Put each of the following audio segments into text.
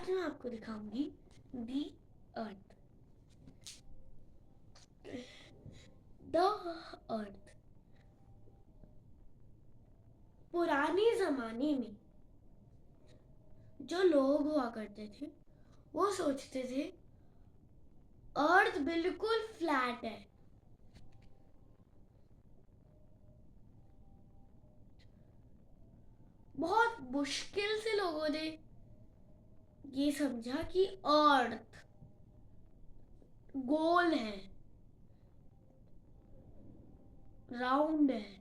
आज मैं आपको दिखाऊंगी दी अर्थ। द अर्थ पुराने जमाने में जो लोग हुआ करते थे वो सोचते थे अर्थ बिल्कुल फ्लैट है। बहुत मुश्किल से लोगों ने ये समझा कि अर्थ गोल है, राउंड है।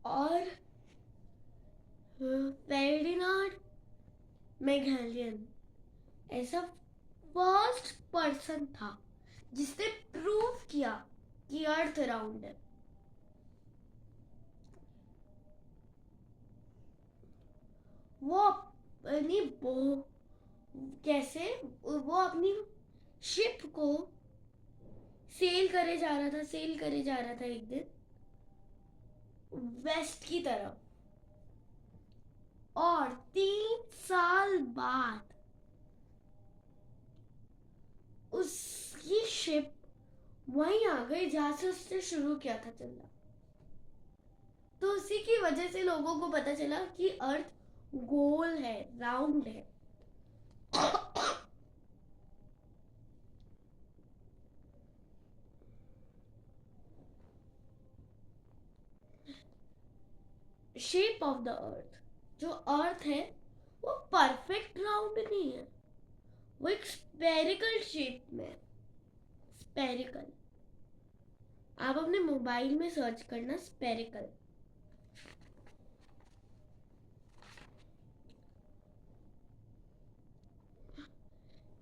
और फेर्डिनांड मैगेलियन ऐसा फर्स्ट पर्सन था जिसने प्रूव किया कि अर्थ राउंड है। वो अपनी शिप को सेल करे जा रहा था एक दिन वेस्ट की तरफ, और 3 साल बाद उसकी शिप वहीं आ गई जहां से उसने शुरू किया था चलना। तो उसी की वजह से लोगों को पता चला कि अर्थ गोल है, राउंड है। शेप ऑफ द अर्थ, जो अर्थ है वो परफेक्ट राउंड नहीं है, वो एक स्पेरिकल शेप में। स्पेरिकल, आप अपने मोबाइल में सर्च करना स्पेरिकल।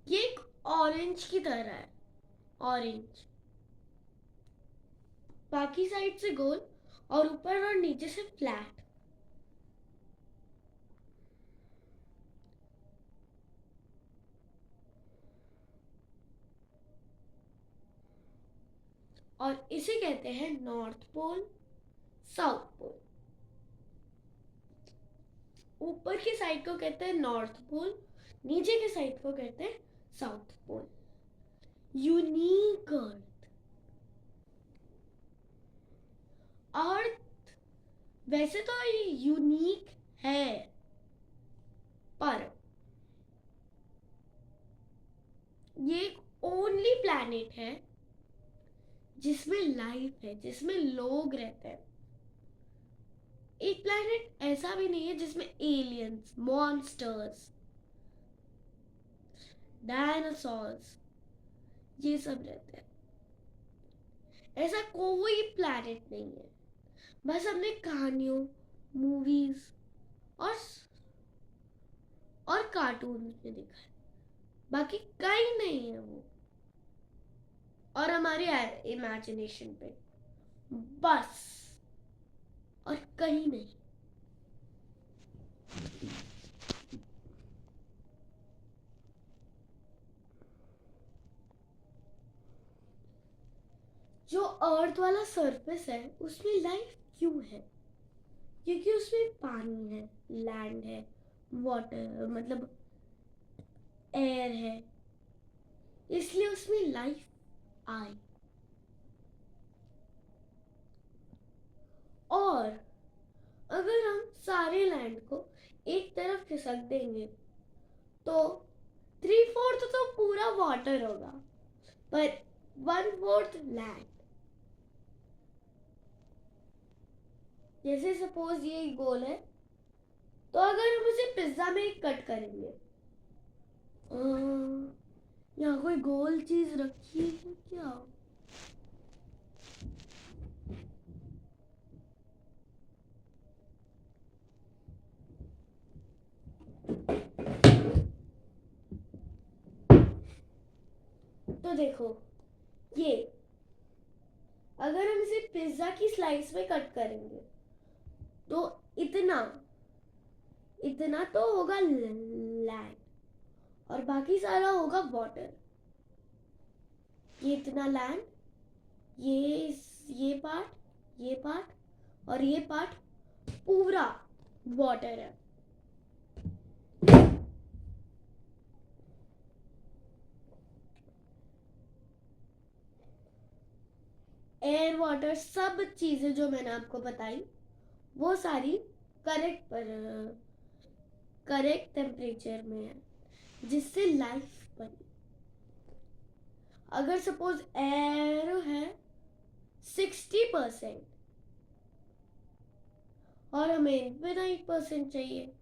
ये एक ऑरेंज की तरह है, ऑरेंज, बाकी साइड से गोल और ऊपर और नीचे से फ्लैट। और इसे कहते हैं नॉर्थ पोल, साउथ पोल। ऊपर की साइड को कहते हैं नॉर्थ पोल, नीचे की साइड को कहते हैं साउथ पोल। यूनिक अर्थ वैसे तो यूनिक है, पर ये एक ओनली प्लैनेट है जिसमें लाइफ है, जिसमें लोग रहते हैं। एक प्लैनेट ऐसा भी नहीं है जिसमें एलियंस, मॉन्स्टर्स, डायनासोर्स ये सब रहते हैं। ऐसा कोई प्लैनेट नहीं है। बस हमने कहानियों, मूवीज और कार्टून में देखा है, बाकी कहीं नहीं है वो। और हमारे इमेजिनेशन पे बस, और कहीं नहीं। जो अर्थ वाला सरफेस है उसमें लाइफ क्यों है? क्योंकि उसमें पानी है, लैंड है, वाटर मतलब एयर है, इसलिए उसमें लाइफ आई। और अगर हम सारे लैंड को एक तरफ खिसक देंगे तो 3/4 तो पूरा वाटर होगा, पर 1/4 लैंड। जैसे सपोज ये गोल है, तो अगर हम इसे पिज्जा में कट करेंगे, यहाँ कोई गोल चीज रखी है क्या? तो देखो, ये अगर हम इसे पिज्जा की स्लाइस में कट करेंगे तो इतना इतना तो होगा लैंड, और बाकी सारा होगा वाटर। ये इतना लैंड, ये पार्ट, ये पार्ट और ये पार्ट पूरा वाटर है। एयर वाटर सब चीजें जो मैंने आपको बताई वो सारी करेक्ट टेम्परेचर में है जिससे लाइफ बनी। अगर सपोज एयर है 60% और हमें इन्फिनाइट % चाहिए,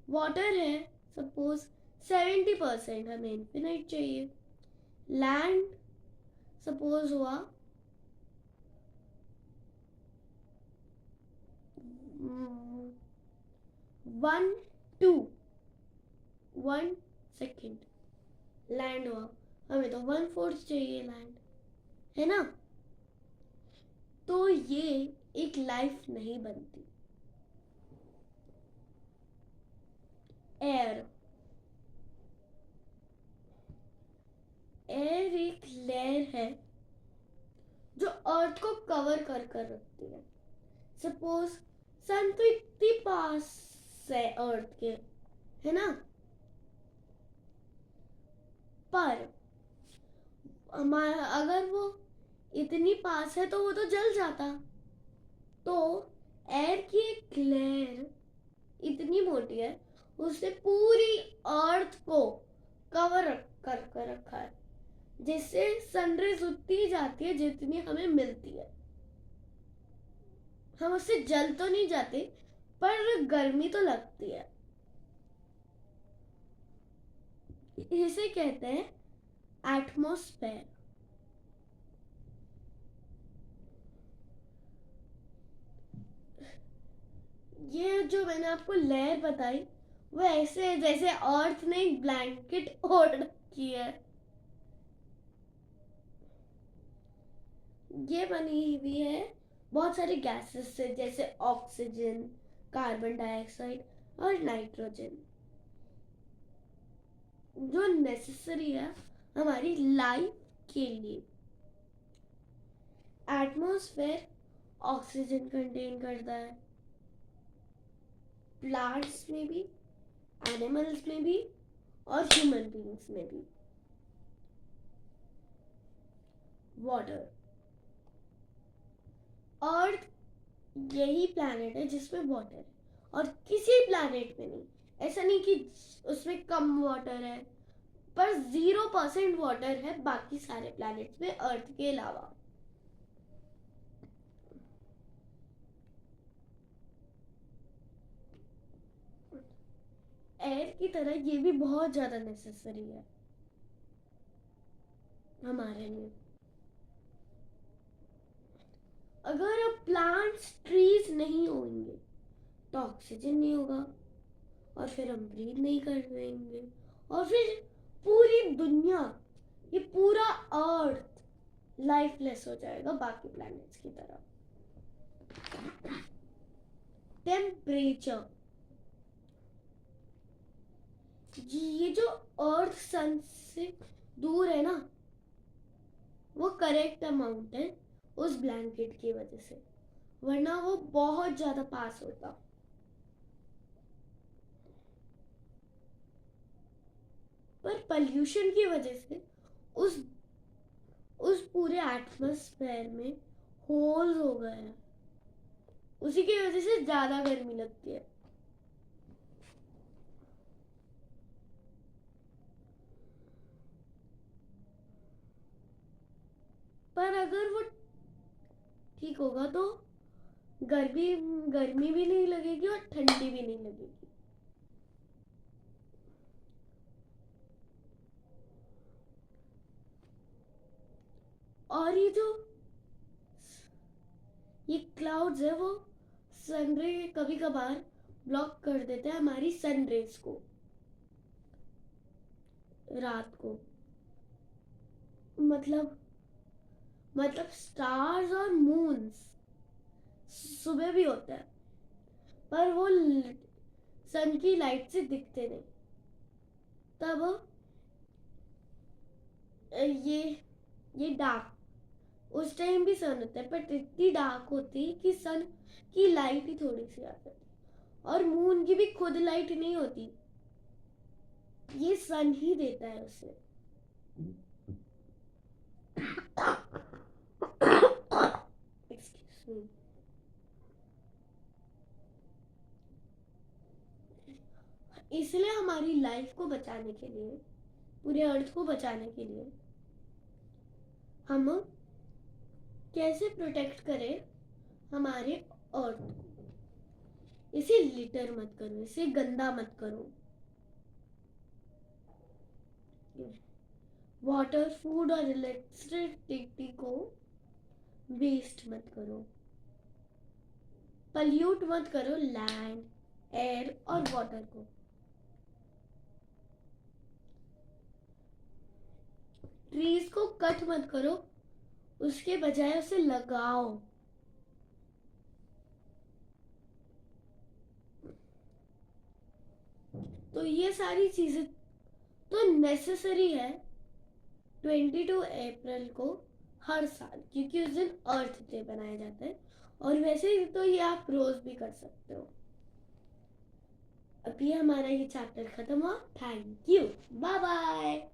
वाटर है सपोज 70%, हमें इन्फिनाइट चाहिए, लैंड सपोज हुआ 1 सेकेंड, लैंड हुआ, हमें तो 1/4 चाहिए लैंड, है ना। तो ये एक लाइफ नहीं बनती। एयर एक लेयर है जो अर्थ को कवर कर कर रखती है। सपोज सन तो इतनी पास है अर्थ के, है ना, पर हमारा अगर वो इतनी पास है तो वो तो जल जाता। तो एयर की एक लेयर इतनी मोटी है, उसने पूरी अर्थ को कवर कर कर रखा है, जिससे सनरेज उतनी जाती है जितनी हमें मिलती है। हम उससे जल तो नहीं जाते पर गर्मी तो लगती है। इसे कहते हैं एटमॉस्फेयर। ये जो मैंने आपको लेयर बताई वो ऐसे है जैसे अर्थ ने एक ब्लैंकेट ओढ़ रखी है। ये बनी हुई है बहुत सारे गैसेस से, जैसे ऑक्सीजन, कार्बन डाइऑक्साइड और नाइट्रोजन, जो नेसेसरी है हमारी लाइफ के लिए। एटमॉस्फेयर ऑक्सीजन कंटेन करता है, प्लांट्स में भी, एनिमल्स में भी और ह्यूमन बीइंग्स में भी। वाटर, अर्थ यही प्लैनेट है जिसमें वाटर है और किसी प्लैनेट में नहीं। ऐसा नहीं कि उसमें कम वाटर है, पर 0% वाटर है बाकी सारे प्लैनेट्स में अर्थ के अलावा। एयर की तरह ये भी बहुत ज्यादा नेसेसरी है हमारे लिए। अगर अब प्लांट्स, ट्रीज नहीं होंगे तो ऑक्सीजन नहीं होगा और फिर हम ब्रीथ नहीं कर पाएंगे और फिर पूरी दुनिया, ये पूरा अर्थ लाइफलेस हो जाएगा बाकी प्लैनेट्स की तरह। टेम्परेचर, ये जो अर्थ सन से दूर है ना, वो करेक्ट अमाउंट है उस ब्लैंकेट की वजह से, वरना वो बहुत ज्यादा पास होता। पर पॉल्यूशन की वजह से उस पूरे एटमॉस्फेयर में होल्स हो गए हैं, उसी की वजह से ज्यादा गर्मी लगती है। पर अगर वो ठीक होगा तो गर्मी गर्मी भी नहीं लगेगी और ठंडी भी नहीं लगेगी। और ये क्लाउड्स है वो सनरे कभी कभार ब्लॉक कर देते हैं हमारी सनरेज को रात को। मतलब स्टार्स और मून्स सुबह भी होते हैं पर वो सन की लाइट से दिखते नहीं। तब ये ये डार्क, उस टाइम भी सन होता है पर इतनी डार्क होती है कि सन की लाइट ही थोड़ी सी आ जाती है और मून की भी खुद लाइट नहीं होती, ये सन ही देता है उसे। Excuse me. इसलिए हमारी लाइफ को बचाने के लिए, पूरे अर्थ को बचाने के लिए हम कैसे प्रोटेक्ट करें हमारे अर्थ को। इसे लिटर मत करो, इसे गंदा मत करो। वाटर, फूड और इलेक्ट्रिसिटी को वेस्ट मत करो। पल्यूट मत करो लैंड, एयर और वाटर को। ट्रीज को कट मत करो, उसके बजाय उसे लगाओ। तो ये सारी चीजें तो नेसेसरी है 22 अप्रैल को हर साल, क्योंकि उस दिन अर्थ डे बनाया जाता है। और वैसे तो ये आप रोज भी कर सकते हो। अभी हमारा ये चैप्टर खत्म हुआ। Thank you, bye bye.